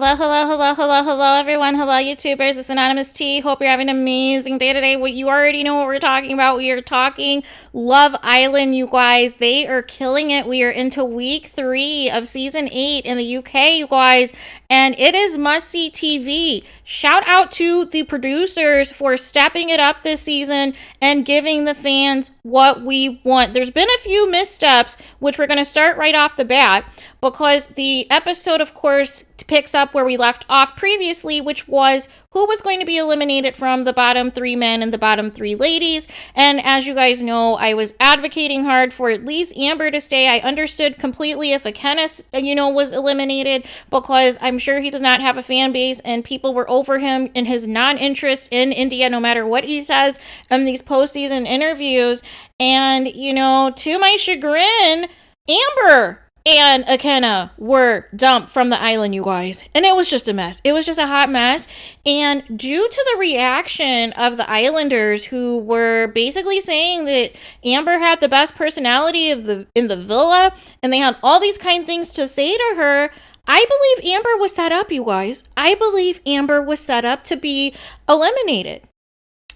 Hello, hello, hello, hello, hello, everyone. Hello, YouTubers. It's Anonymous T. Hope you're having an amazing day today. Well, you already know what we're talking about. We are talking Love Island, you guys. They are killing it. We are into week 3 of season 8 in the UK, you guys. And it is must-see TV. Shout out to the producers for stepping it up this season and giving the fans what we want. There's been a few missteps, which we're going to start right off the bat, because the episode, of course, picks up where we left off previously, which was who was going to be eliminated from the bottom 3 men and the bottom 3 ladies. And as you guys know, I was advocating hard for at least Amber to stay. I understood completely if IKENNA, was eliminated, because I'm sure he does not have a fan base and people were over him in his non-interest in India, no matter what he says in these postseason interviews. And, to my chagrin, Amber and IKENNA were dumped from the island, you guys. And it was just a mess. It was just a hot mess. And due to the reaction of the Islanders, who were basically saying that Amber had the best personality in the villa, and they had all these kind things to say to her, I believe Amber was set up, you guys. I believe Amber was set up to be eliminated.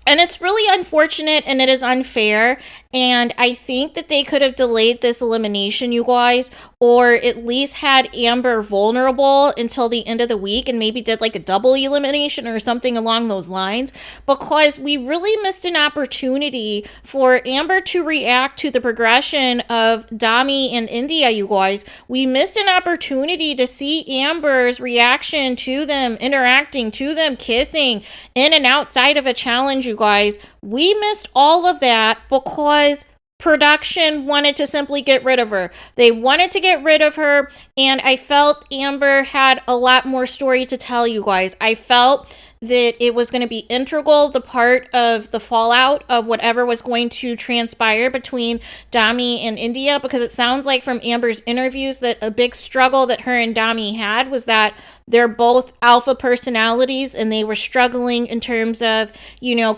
And it's really unfortunate and it is unfair. And I think that they could have delayed this elimination, you guys, or at least had Amber vulnerable until the end of the week and maybe did like a double elimination or something along those lines, because we really missed an opportunity for Amber to react to the progression of Dami and Indiyah, you guys. We missed an opportunity to see Amber's reaction to them interacting, to them kissing in and outside of a challenge, you guys. We missed all of that because production wanted to simply get rid of her. They wanted to get rid of her, and I felt Amber had a lot more story to tell, you guys. I felt that it was going to be integral, the part of the fallout of whatever was going to transpire between Dami and Indiyah, because it sounds like from Amber's interviews that a big struggle that her and Dami had was that they're both alpha personalities and they were struggling in terms of,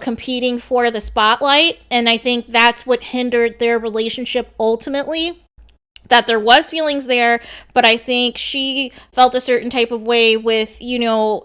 competing for the spotlight. And I think that's what hindered their relationship ultimately. That there was feelings there, but I think she felt a certain type of way with,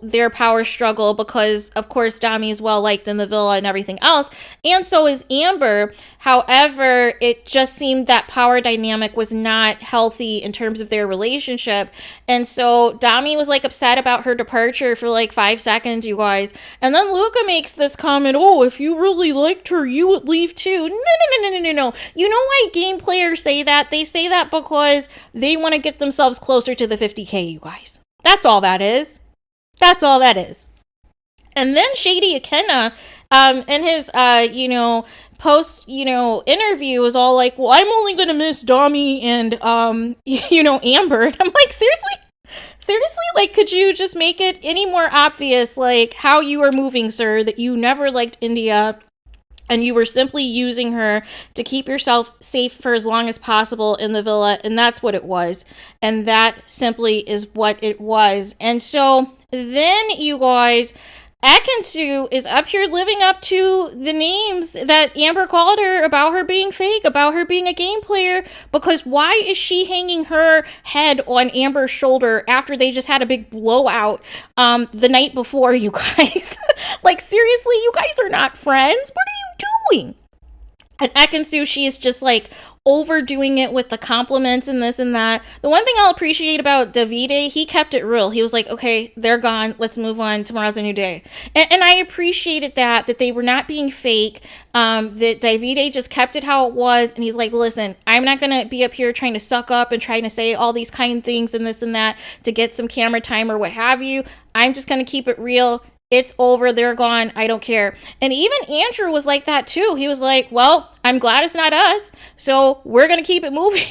their power struggle, because of course Dami is well liked in the villa and everything else, and so is Amber. However, it just seemed that power dynamic was not healthy in terms of their relationship, and so Dami was like upset about her departure for like 5 seconds, you guys, and then Luca makes this comment, oh, if you really liked her, you would leave too. No. You know why game players say that? They say that because they want to get themselves closer to the 50K, you guys. That's all that is. That's all that is. And then Shady IKENNA, in his, post, interview was all like, well, I'm only going to miss Dami and, Amber. And I'm like, seriously? Like, could you just make it any more obvious, like, how you are moving, sir, that you never liked Indiyah, and you were simply using her to keep yourself safe for as long as possible in the villa, and that's what it was. And that simply is what it was. And so then, you guys, Ekin-Su is up here living up to the names that Amber called her about her being fake, about her being a game player, because why is she hanging her head on Amber's shoulder after they just had a big blowout the night before, you guys? Like, seriously, you guys are not friends? What are you doing? And Ekin-Su, she is just like overdoing it with the compliments and this and that. The one thing I'll appreciate about Davide, he kept it real. He was like, okay, they're gone. Let's move on. Tomorrow's a new day. And I appreciated that they were not being fake, that Davide just kept it how it was. And he's like, listen, I'm not going to be up here trying to suck up and trying to say all these kind things and this and that to get some camera time or what have you. I'm just going to keep it real. It's over. They're gone. I don't care. And even Andrew was like that too. He was like, well, I'm glad it's not us, so we're going to keep it moving.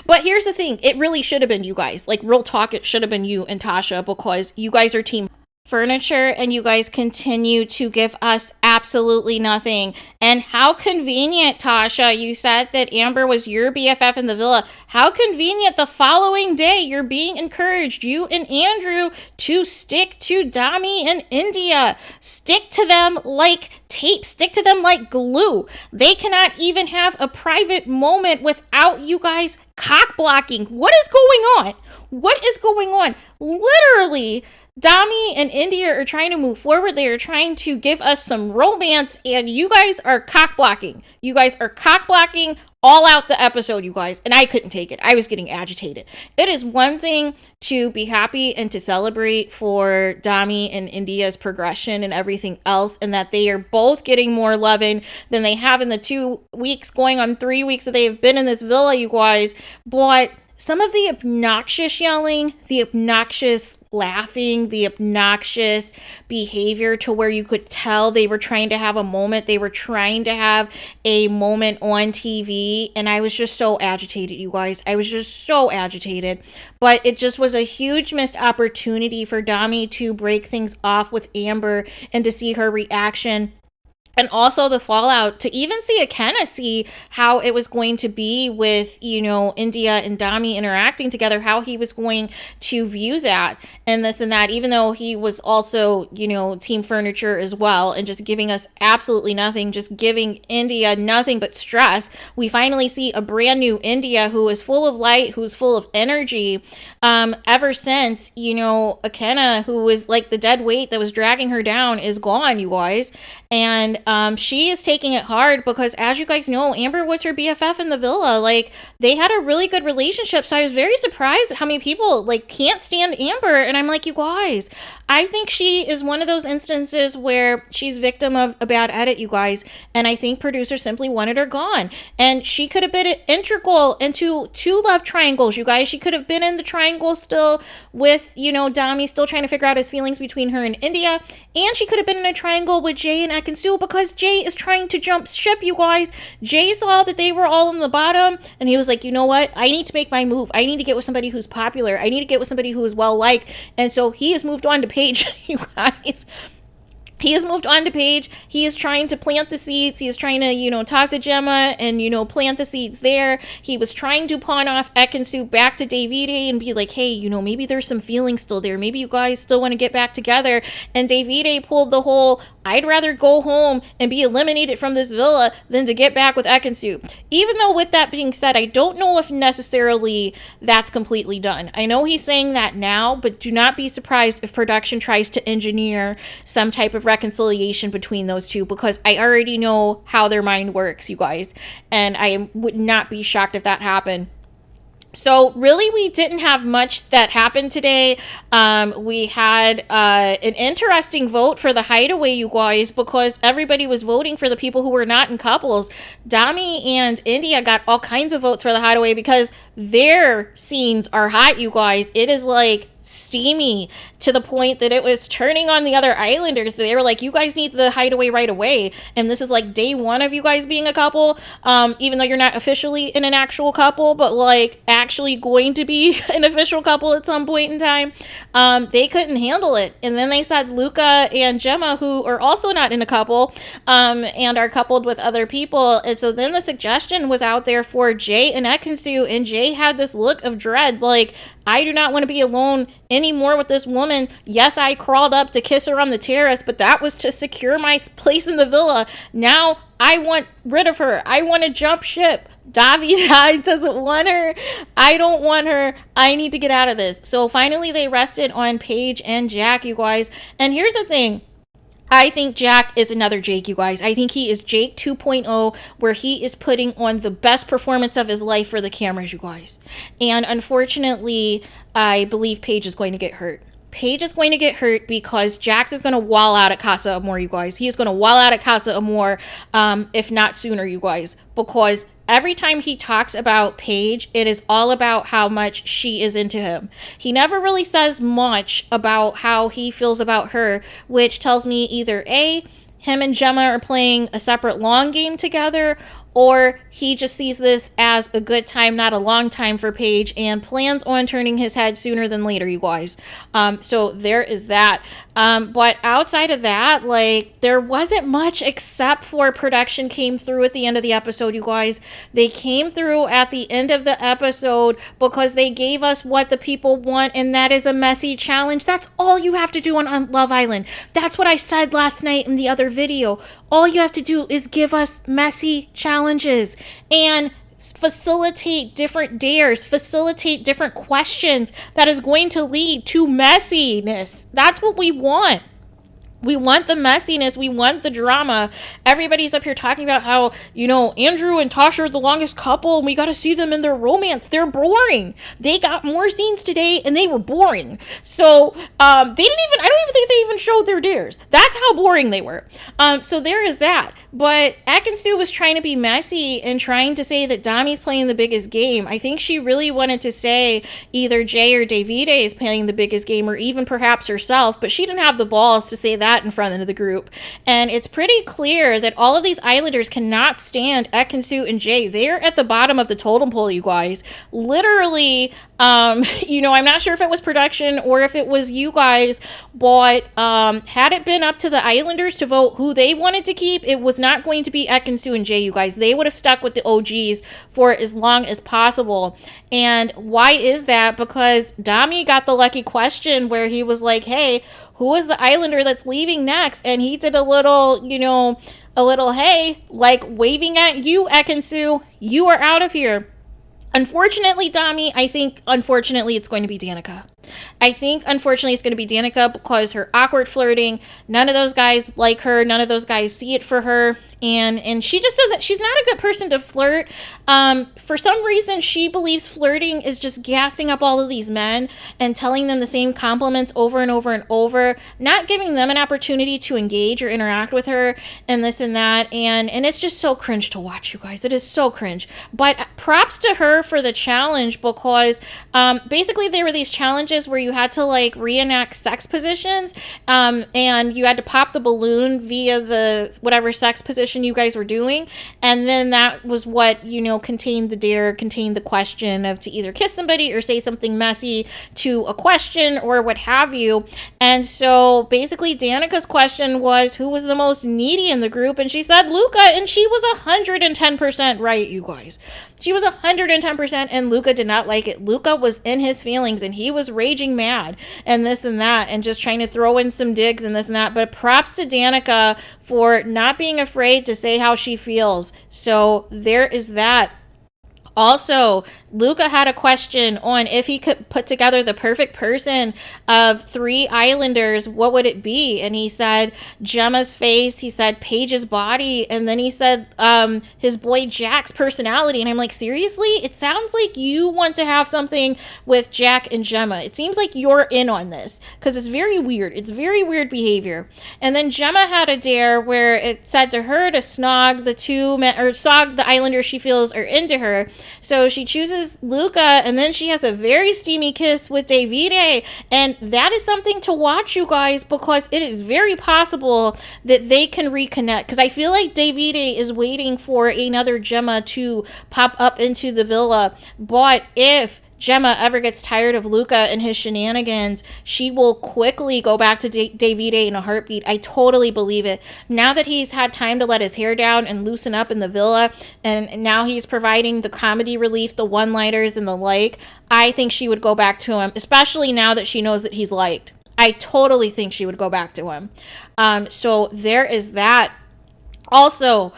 But here's the thing. It really should have been you guys. Like, real talk, it should have been you and Tasha, because you guys are team furniture and you guys continue to give us absolutely nothing. And how convenient, Tasha, you said that Amber was your BFF in the villa. How convenient the following day you're being encouraged, you and Andrew, to stick to Dami and Indiyah. Stick to them like tape. Stick to them like glue. They cannot even have a private moment without you guys cock blocking. What is going on? What is going on? Literally, Dami and Indiyah are trying to move forward. They are trying to give us some romance, and you guys are cock blocking. You guys are cock blocking all out the episode, you guys, and I couldn't take it. I was getting agitated. It is one thing to be happy and to celebrate for Dami and Indiyah's progression and everything else, and that they are both getting more loving than they have in the 2 weeks, going on 3 weeks that they have been in this villa, you guys. But some of the obnoxious yelling, the obnoxious laughing, the obnoxious behavior to where you could tell they were trying to have a moment. They were trying to have a moment on TV. And I was just so agitated, you guys. I was just so agitated. But it just was a huge missed opportunity for Dami to break things off with Amber and to see her reaction. And also the fallout, to even see IKENNA see how it was going to be with, Indiyah and Dami interacting together, how he was going to view that and this and that, even though he was also, team furniture as well, and just giving us absolutely nothing, just giving Indiyah nothing but stress. We finally see a brand new Indiyah who is full of light, who's full of energy. Ever since, IKENNA, who was like the dead weight that was dragging her down, is gone, you guys. And she is taking it hard because, as you guys know, Amber was her BFF in the villa. Like, they had a really good relationship. So I was very surprised at how many people can't stand Amber. And I'm like, you guys, I think she is one of those instances where she's victim of a bad edit, you guys. And I think producers simply wanted her gone. And she could have been integral into 2 love triangles, you guys. She could have been in the triangle still with, Dami still trying to figure out his feelings between her and Indiyah. And she could have been in a triangle with Jay and Ekin-Su, because Jay is trying to jump ship, you guys. Jay saw that they were all on the bottom, and he was like, you know what? I need to make my move. I need to get with somebody who's popular. I need to get with somebody who is well-liked. And so he has moved on to Paige, you guys. He has moved on to Paige. He is trying to plant the seeds. He is trying to, talk to Gemma and, plant the seeds there. He was trying to pawn off Ekin-Su back to Davide and be like, hey, maybe there's some feelings still there. Maybe you guys still want to get back together. And Davide pulled the whole, I'd rather go home and be eliminated from this villa than to get back with Ekin-Su. Even though, with that being said, I don't know if necessarily that's completely done. I know he's saying that now, but do not be surprised if production tries to engineer some type of reconciliation between those two, because I already know how their mind works, you guys, and I would not be shocked if that happened. So really, we didn't have much that happened today. We had an interesting vote for the hideaway, you guys, because everybody was voting for the people who were not in couples. Dami and Indiyah got all kinds of votes for the hideaway because their scenes are hot, you guys. It is like steamy, to the point that it was turning on the other islanders. They were like, you guys need the hideaway right away. And this is like day 1 of you guys being a couple, even though you're not officially in an actual couple, but actually going to be an official couple at some point in time. They couldn't handle it. And then they said Luca and Gemma, who are also not in a couple, and are coupled with other people. And so then the suggestion was out there for Jay and Ekin-Su, and Jay had this look of dread, like, I do not want to be alone anymore with this woman. Yes, I crawled up to kiss her on the terrace, but that was to secure my place in the villa. Now I want rid of her. I want to jump ship. Davide doesn't want her. I don't want her. I need to get out of this. So finally they rested on Paige and Jack, you guys. And here's the thing. I think Jack is another Jake, you guys. I think he is Jake 2.0, where he is putting on the best performance of his life for the cameras, you guys. And unfortunately, I believe Paige is going to get hurt. Paige is going to get hurt because Jax is going to wall out at Casa Amor, you guys. He is going to wall out at Casa Amor, if not sooner, you guys. Because every time he talks about Paige, it is all about how much she is into him. He never really says much about how he feels about her, which tells me either A, him and Gemma are playing a separate long game together, or he just sees this as a good time, not a long time for Paige, and plans on turning his head sooner than later, you guys. So there is that. But outside of that, there wasn't much except for production came through at the end of the episode, you guys. They came through at the end of the episode because they gave us what the people want, and that is a messy challenge. That's all you have to do on Love Island. That's what I said last night in the other video. All you have to do is give us messy challenges. And facilitate different dares, facilitate different questions that is going to lead to messiness. That's what we want. We want the messiness. We want the drama. Everybody's up here talking about how, Andrew and Tasha are the longest couple and we got to see them in their romance. They're boring. They got more scenes today and they were boring. So, I don't even think they even showed their dares. That's how boring they were. So there is that. But Ekin-Su was trying to be messy and trying to say that Dami's playing the biggest game. I think she really wanted to say either Jay or Davide is playing the biggest game, or even perhaps herself, but she didn't have the balls to say that in front of the group. And it's pretty clear that all of these Islanders cannot stand Ekin-Su and Jay. They're at the bottom of the totem pole, you guys. Literally, I'm not sure if it was production or if it was you guys, but had it been up to the Islanders to vote who they wanted to keep, it was not going to be Ekin-Su and Jay, you guys. They would have stuck with the OGs for as long as possible. And why is that? Because Dami got the lucky question where he was like, hey, who is the Islander that's leaving next? And he did a little, hey, like waving at you, Ekin-Su, you are out of here. Unfortunately, Dami, unfortunately, it's going to be Danica. I think, unfortunately, it's going to be Danica because her awkward flirting, none of those guys like her. None of those guys see it for her. And she just doesn't, she's not a good person to flirt. For some reason, she believes flirting is just gassing up all of these men and telling them the same compliments over and over and over, not giving them an opportunity to engage or interact with her and this and that. And it's just so cringe to watch, you guys. It is so cringe. But props to her for the challenge because basically there were these challenges where you had to like reenact sex positions and you had to pop the balloon via the whatever sex position you guys were doing, and then that was what contained the question of to either kiss somebody or say something messy to a question or what have you. And so basically Danica's question was who was the most needy in the group, and she said Luca, and she was 110% right, you guys. She was 110%, and Luca did not like it. Luca was in his feelings, and he was raging mad, and this and that, and just trying to throw in some digs and this and that. But props to Danica for not being afraid to say how she feels. So there is that. Also, Luca had a question on if he could put together the perfect person of 3 Islanders, what would it be? And he said Gemma's face, he said Paige's body, and then he said his boy Jack's personality. And I'm like, seriously? It sounds like you want to have something with Jack and Gemma. It seems like you're in on this because it's very weird. It's very weird behavior. And then Gemma had a dare where it said to her to snog the two men, or snog the Islanders she feels are into her. So she chooses Luca, and then she has a very steamy kiss with Davide, and that is something to watch, you guys, because it is very possible that they can reconnect, because I feel like Davide is waiting for another Gemma to pop up into the villa. But if Gemma ever gets tired of Luca and his shenanigans, she will quickly go back to Davide in a heartbeat. I totally believe it. Now that he's had time to let his hair down and loosen up in the villa, and now he's providing the comedy relief, the one-liners and the like, I think she would go back to him, especially now that she knows that he's liked. I totally think she would go back to him. So there is that. Also,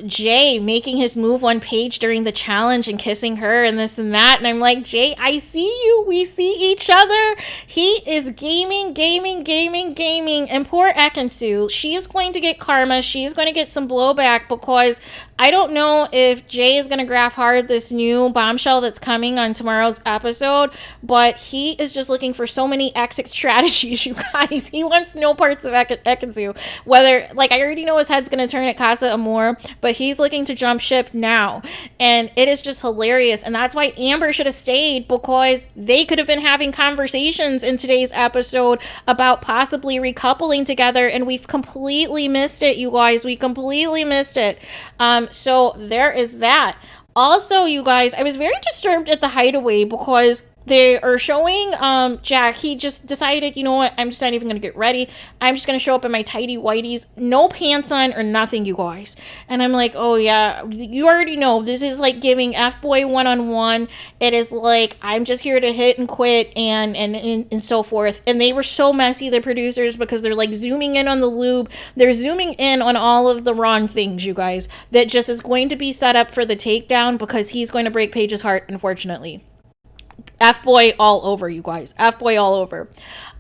Jay making his move on Paige during the challenge and kissing her and this and that. And I'm like, Jay, I see you. We see each other. He is gaming. And poor Ekin-Su, she is going to get karma. She's going to get some blowback because I don't know if Jay is going to graph hard this new bombshell that's coming on tomorrow's episode, but he is just looking for so many exit strategies, you guys. He wants no parts of Ekin-Su. Whether, like, I already know his head's going to turn at Casa Amor, but he's looking to jump ship now. And it is just hilarious. And that's why Amber should have stayed, because they could have been having conversations in today's episode about possibly recoupling together. And we've completely missed it, you guys. We completely missed it. So there is that. Also, you guys, I was very disturbed at the Hideaway because they are showing Jack. He just decided, you know what, I'm just not even gonna get ready. I'm just gonna show up in my tidy whities, no pants on or nothing, you guys. And I'm like, oh yeah, you already know this is like giving F-boy one-on-one. It is like, I'm just here to hit and quit and so forth. And they were so messy, the producers, because they're like zooming in on the lube, they're zooming in on all of the wrong things, you guys, that just is going to be set up for the takedown, because he's going to break Paige's heart, unfortunately. F-boy all over, you guys. F-boy all over.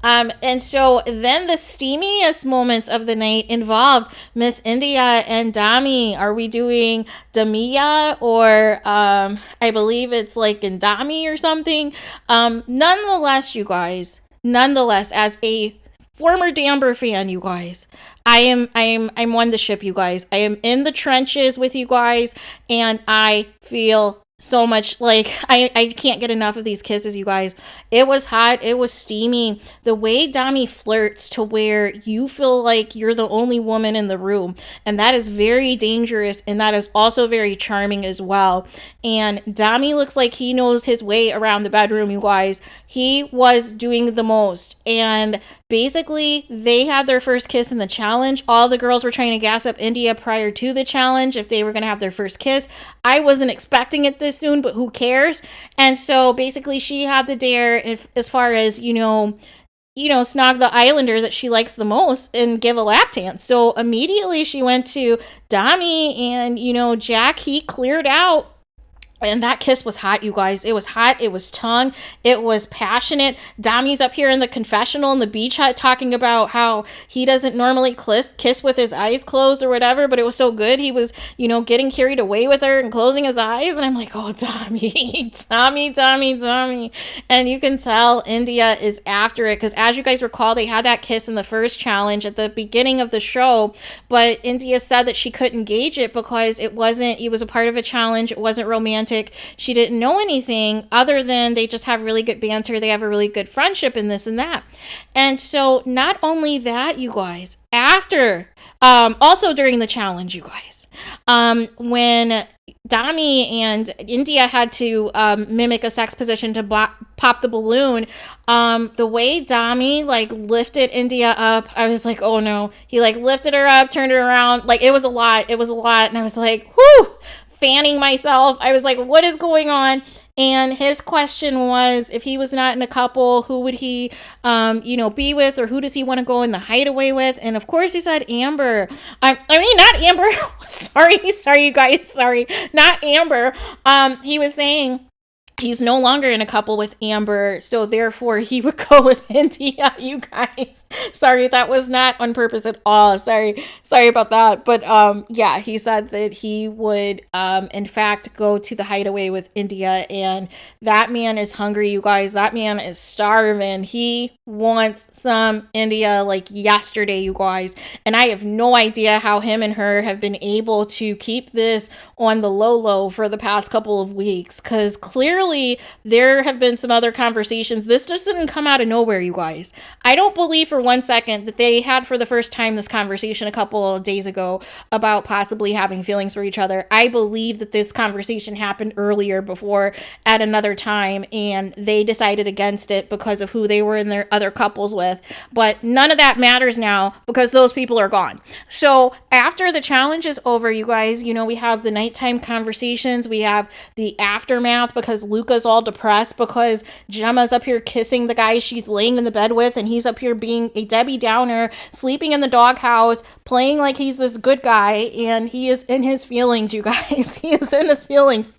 And so then the steamiest moments of the night involved Miss Indiyah and Dami. Are we doing Damia or I believe it's like in Dami or something? Nonetheless, you guys, as a former Damber fan, you guys, I'm on the ship, you guys. I am in the trenches with you guys, and I feel so much like I can't get enough of these kisses, you guys. It was hot. It was steamy. The way Dami flirts to where you feel like you're the only woman in the room. And that is very dangerous. And that is also very charming as well. And Dami looks like he knows his way around the bedroom, you guys. He was doing the most. And basically, they had their first kiss in the challenge. All the girls were trying to gas up Indiyah prior to the challenge if they were going to have their first kiss. I wasn't expecting it this soon, but who cares? And so basically, she had the dare, as far as, snog the islander that she likes the most and give a lap dance. So immediately she went to Dami, and, Jack, he cleared out. And that kiss was hot, you guys. It was hot. It was tongue. It was passionate. Dami's up here in the confessional in the beach hut talking about how he doesn't normally kiss with his eyes closed or whatever, but it was so good. He was, getting carried away with her and closing his eyes. And I'm like, oh, Dami, Dami. And you can tell Indiyah is after it, because as you guys recall, they had that kiss in the first challenge at the beginning of the show, but Indiyah said that she couldn't gauge it because it was a part of a challenge. It wasn't romantic. She didn't know anything other than they just have really good banter. They have a really good friendship and this and that. And so not only that, you guys, after, also during the challenge, you guys, when Dami and Indiyah had to mimic a sex position to pop the balloon, the way Dami lifted Indiyah up, I was like, oh no. He lifted her up, turned her around. It was a lot. And I was like, whoo, fanning myself. I was like, what is going on? And his question was, if he was not in a couple, who would he, be with, or who does he want to go in the hideaway with? And of course he said Amber. Not Amber. sorry, you guys. Sorry, not Amber. He was saying he's no longer in a couple with Amber, so therefore he would go with Indiyah, you guys. Sorry, that was not on purpose at all. Sorry about that. But yeah, he said that he would in fact go to the hideaway with Indiyah, and that man is hungry, you guys. That man is starving. He wants some Indiyah yesterday, you guys. And I have no idea how him and her have been able to keep this on the low for the past couple of weeks, because clearly there have been some other conversations. This just didn't come out of nowhere, you guys. I don't believe for one second that they had for the first time this conversation a couple of days ago about possibly having feelings for each other. I believe that this conversation happened earlier before at another time, and they decided against it because of who they were in their other couples with. But none of that matters now because those people are gone. So after the challenge is over, you guys, we have the nighttime conversations. We have the aftermath because Luca's all depressed because Gemma's up here kissing the guy she's laying in the bed with, and he's up here being a Debbie Downer, sleeping in the doghouse, playing like he's this good guy, and he is in his feelings, you guys. He is in his feelings.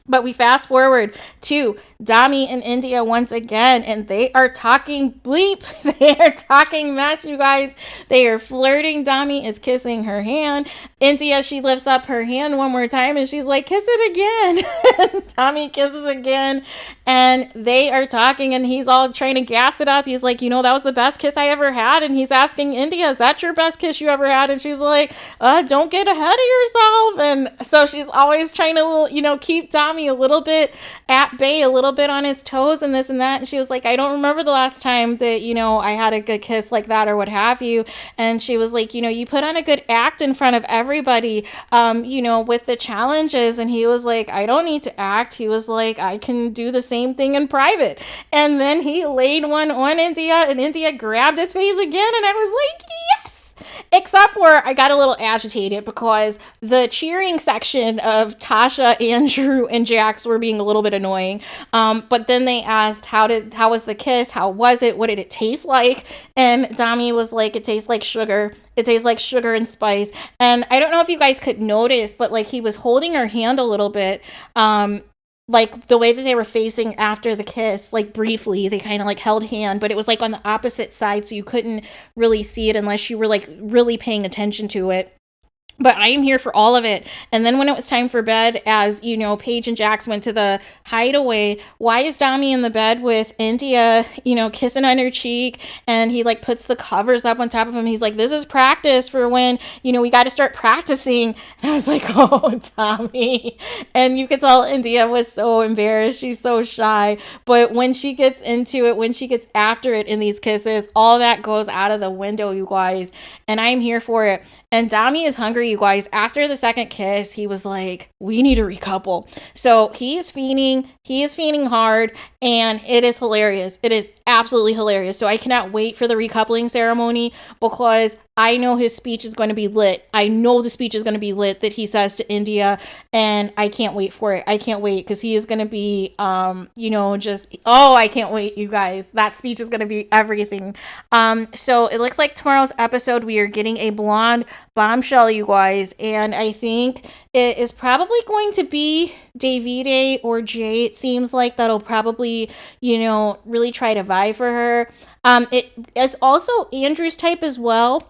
But we fast forward to Dami and Indiyah once again, and they are talking bleep. They are talking mess, you guys. They are flirting. Dami is kissing her hand. Indiyah, she lifts up her hand one more time, and she's like, kiss it again. Dami kisses again, and they are talking, and he's all trying to gas it up. He's like, that was the best kiss I ever had. And he's asking Indiyah, is that your best kiss you ever had? And she's like, don't get ahead of yourself. And so she's always trying to, keep Dami Dami a little bit at bay, a little bit on his toes and this and that. And she was like, I don't remember the last time that, you know, I had a good kiss like that or what have you. And she was like, you know, you put on a good act in front of everybody, you know, with the challenges. And he was like, I don't need to act. He was like, I can do the same thing in private. And then he laid one on Indiyah, and Indiyah grabbed his face again. And I was like, yes. Except where I got a little agitated because the cheering section of Tasha, Andrew, and Jax were being a little bit annoying. But then they asked, how was the kiss? How was it? What did it taste like? And Dami was like, it tastes like sugar. It tastes like sugar and spice. And I don't know if you guys could notice, but like he was holding her hand a little bit. Like the way that they were facing after the kiss, like briefly, they kind of like held hand, but it was like on the opposite side, so you couldn't really see it unless you were like really paying attention to it. But I am here for all of it. And then when it was time for bed, as you know, Paige and Jax went to the hideaway, why is Dami in the bed with Indiyah, you know, kissing on her cheek? And he like puts the covers up on top of him. He's like, this is practice for when, you know, we got to start practicing. And I was like, oh, Dami. And you could tell Indiyah was so embarrassed. She's so shy. But when she gets into it, when she gets after it in these kisses, all that goes out of the window, you guys. And I'm here for it. And Dami is hungry, you guys. After the second kiss, he was like, we need to recouple. So he is fiending hard, and it is hilarious. It is absolutely hilarious. So I cannot wait for the recoupling ceremony because I know his speech is going to be lit. I know the speech is going to be lit that he says to Indiyah, and I can't wait for it. I can't wait because he is going to be, you know, just, oh, I can't wait, you guys. That speech is going to be everything. So it looks like tomorrow's episode, we are getting a blonde bombshell, you guys, and I think it is probably going to be Davide or Jay. It seems like that'll probably, you know, really try to vie for her. It is also Andrew's type as well.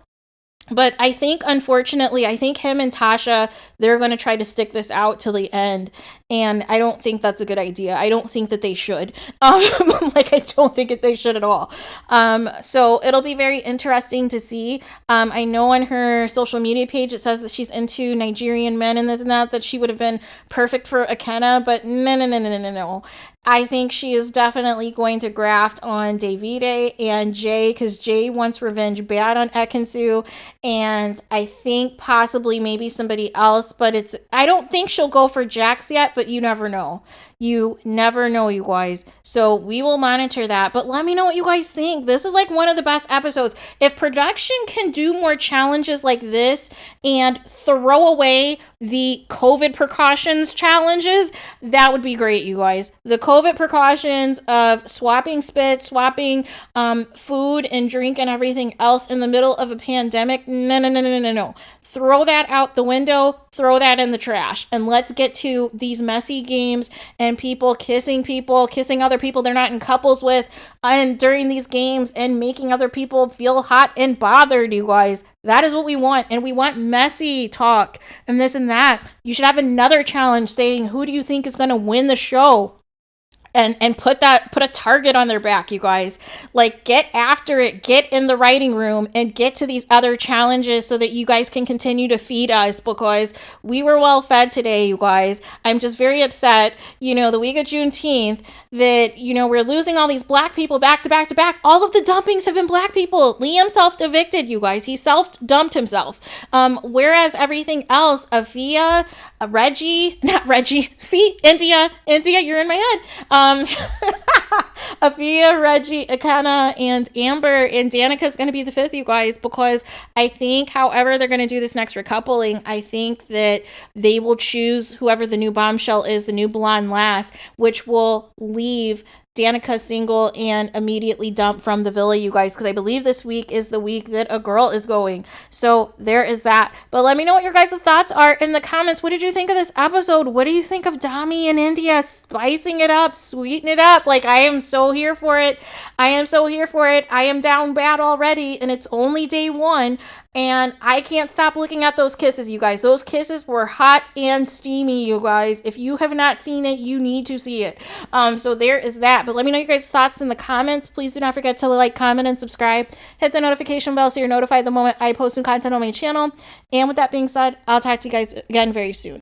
But I think, unfortunately, I think him and Tasha, they're going to try to stick this out till the end. And I don't think that's a good idea. I don't think that they should. Like, I don't think that they should at all. So it'll be very interesting to see. I know on her social media page, it says that she's into Nigerian men and this and that she would have been perfect for IKENNA. But no. I think she is definitely going to graft on Davide and Jay because Jay wants revenge bad on Ekansu, and I think possibly maybe somebody else, but I don't think she'll go for Jax yet, but you never know. You never know, you guys. So we will monitor that. But let me know what you guys think. This is like one of the best episodes. If production can do more challenges like this and throw away the COVID precautions challenges, that would be great, you guys. The COVID precautions of swapping spit, swapping food and drink and everything else in the middle of a pandemic. No. Throw that out the window, throw that in the trash, and let's get to these messy games and people, kissing other people they're not in couples with, and during these games, and making other people feel hot and bothered, you guys. That is what we want, and we want messy talk and this and that. You should have another challenge saying, who do you think is going to win the show? And put a target on their back, you guys. Like, get after it, get in the writing room and get to these other challenges so that you guys can continue to feed us, because we were well fed today, you guys. I'm just very upset, you know, the week of Juneteenth, that, you know, we're losing all these black people back to back to back. All of the dumpings have been black people. Liam self-evicted, you guys. He self-dumped himself. Whereas everything else, Afia, not Reggie. See, Indiyah, you're in my head. Afia, Reggie, IKENNA, and Amber, and Danica is going to be the fifth, you guys, because I think, however they're going to do this next recoupling, I think that they will choose whoever the new bombshell is, the new blonde lass, which will leave Danica single and immediately dumped from the villa, you guys, because I believe this week is the week that a girl is going. So there is that. But let me know what your guys' thoughts are in the comments. What did you think of this episode? What do you think of Dami and Indiyah spicing it up, sweeten it up? Like, I am so here for it. I am down bad already, and it's only day one. And I can't stop looking at those kisses, you guys. Those kisses were hot and steamy, you guys. If you have not seen it, you need to see it. So there is that. But let me know your guys' thoughts in the comments. Please do not forget to like, comment, and subscribe. Hit the notification bell so you're notified the moment I post new content on my channel. And with that being said, I'll talk to you guys again very soon.